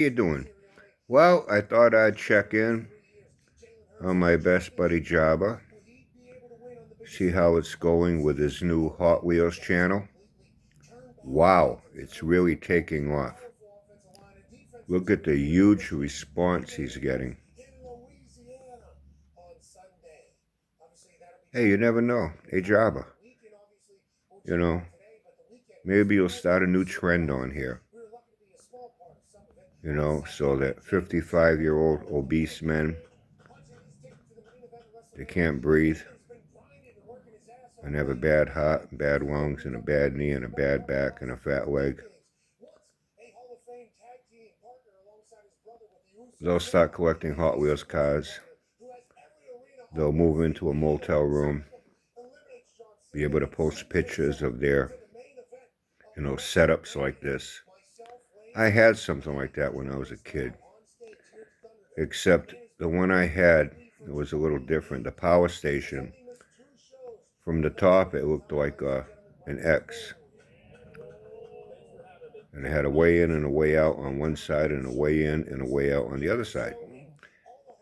You doing? Well, I thought I'd check in on my best buddy Jabba, see how it's going with his new Hot Wheels channel. Wow, it's really taking off. Look at the huge response he's getting. Hey, you never know. Hey, Jabba, you know, maybe you'll start a new trend on here. So that 55-year-old obese men, they can't breathe and have a bad heart, bad lungs, and a bad knee, and a bad back, and a fat leg. They'll start collecting Hot Wheels cars. They'll move into a motel room, be able to post pictures of their, setups like this. I had something like that when I was a kid, except the one I had, it was a little different. The power station, from the top, it looked like an X. And it had a way in and a way out on one side, and a way in and a way out on the other side.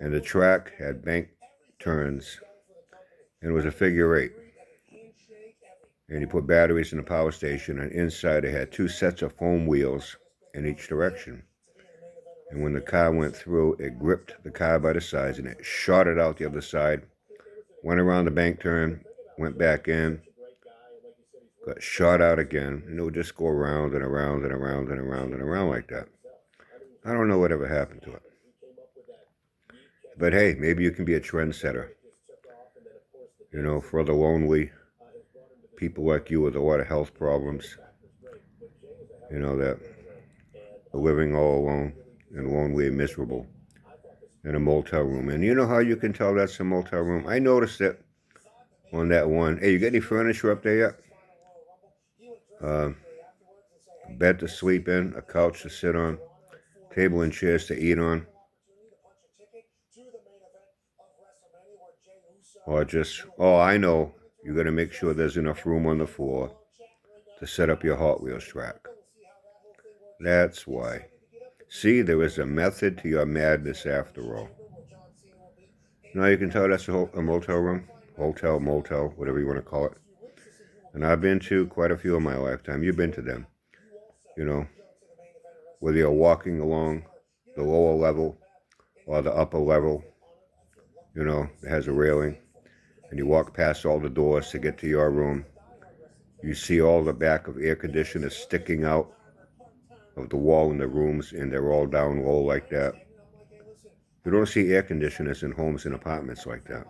And the track had bank turns, and it was a figure eight. And you put batteries in the power station, and inside it had two sets of foam wheels in each direction. And when the car went through, it gripped the car by the sides, and it shot it out the other side, went around the bank turn, went back in, got shot out again, and it would just go around and around and around and around and around like that. I don't know whatever happened to it. But hey, maybe you can be a trendsetter. For the lonely, people like you with a lot of health problems, that are living all alone and lonely and miserable in a motel room. And you know how you can tell that's a motel room? I noticed it on that one. Hey, you got any furniture up there yet? A bed to sleep in, a couch to sit on, table and chairs to eat on. Or just, I know, you got to make sure there's enough room on the floor to set up your Hot Wheels track. That's why. See, there is a method to your madness after all. Now you can tell that's a motel room, hotel, motel, whatever you want to call it. And I've been to quite a few in my lifetime. You've been to them. Whether you're walking along the lower level or the upper level, it has a railing. And you walk past all the doors to get to your room. You see all the back of air conditioners sticking out of the wall in the rooms, and they're all down low like that. You don't see air conditioners in homes and apartments like that.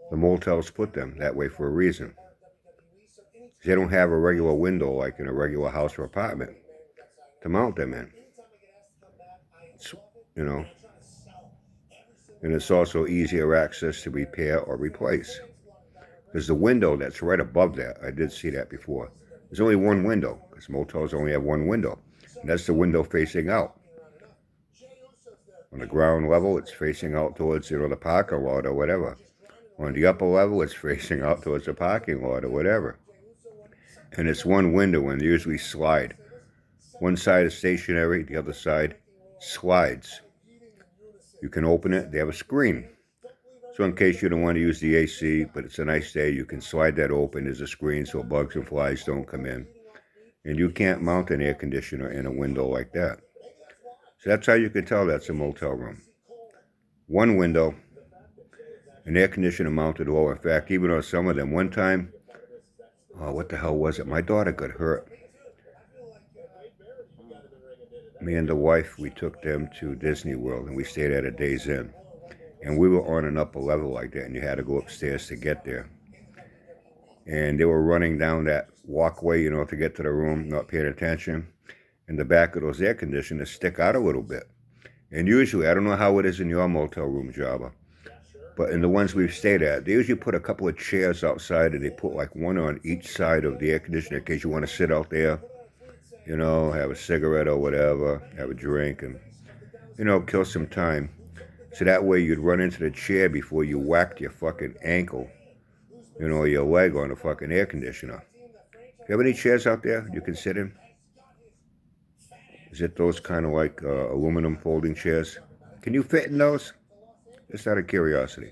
The motels put them that way for a reason. They don't have a regular window like in a regular house or apartment to mount them in. And it's also easier access to repair or replace. There's the window that's right above that. I did see that before. There's only one window, because motels only have one window. And that's the window facing out. On the ground level, it's facing out towards, the parking lot or whatever. On the upper level, it's facing out towards the parking lot or whatever. And it's one window, and they usually slide. One side is stationary, the other side slides. You can open it, they have a screen. So in case you don't want to use the AC, but it's a nice day, you can slide that open. There's a screen so bugs and flies don't come in. And you can't mount an air conditioner in a window like that. So that's how you can tell that's a motel room. One window, an air conditioner mounted low. In fact, even on some of them, one time, what the hell was it? My daughter got hurt. Me and the wife, we took them to Disney World, and we stayed at a Days Inn. And we were on an upper level like that, and you had to go upstairs to get there. And they were running down that walkway, to get to the room, not paying attention. And the back of those air conditioners stick out a little bit. And usually, I don't know how it is in your motel room, Jabba, but in the ones we've stayed at, they usually put a couple of chairs outside, and they put like one on each side of the air conditioner in case you want to sit out there, have a cigarette or whatever, have a drink, and, kill some time. So that way you'd run into the chair before you whacked your fucking ankle, your leg on the fucking air conditioner. Do you have any chairs out there you can sit in? Is it those kind of like aluminum folding chairs? Can you fit in those? Just out of curiosity.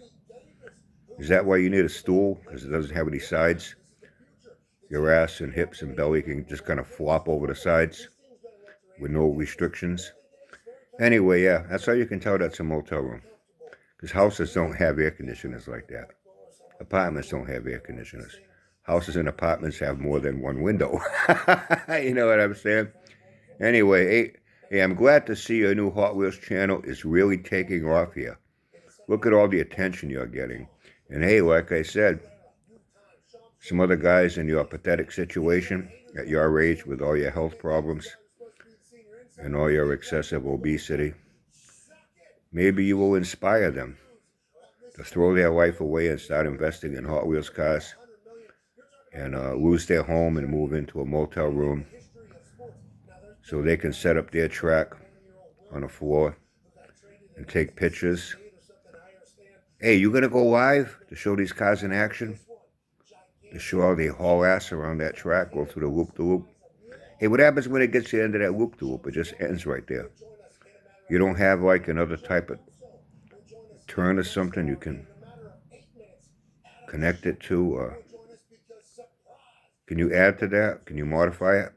Is that why you need a stool? Because it doesn't have any sides? Your ass and hips and belly can just kind of flop over the sides with no restrictions. Anyway, yeah, that's how you can tell that's a motel room. Because houses don't have air conditioners like that. Apartments don't have air conditioners. Houses and apartments have more than one window. You know what I'm saying? Anyway, hey, I'm glad to see your new Hot Wheels channel is really taking off here. Look at all the attention you're getting. And hey, like I said, some other guys in your pathetic situation at your age with all your health problems and all your excessive obesity, maybe you will inspire them to throw their life away and start investing in Hot Wheels cars and lose their home and move into a motel room so they can set up their track on the floor and take pictures. Hey, you gonna go live to show these cars in action? To show how they haul ass around that track, go through the loop-de-loop? Hey, what happens when it gets to the end of that loop-de-loop? It just ends right there. You don't have like another type of turn or something you can connect it to? Can you add to that? Can you modify it?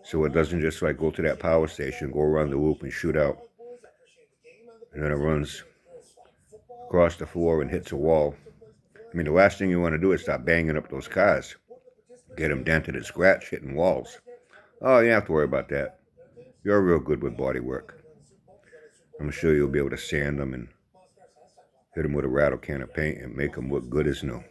So it doesn't just like go to that power station, go around the loop and shoot out. And then it runs across the floor and hits a wall. I mean, the last thing you want to do is start banging up those cars. Get them dented and scratched, hitting walls. Oh, you don't have to worry about that. You're real good with body work. I'm sure you'll be able to sand them and hit them with a rattle can of paint and make them look good as new.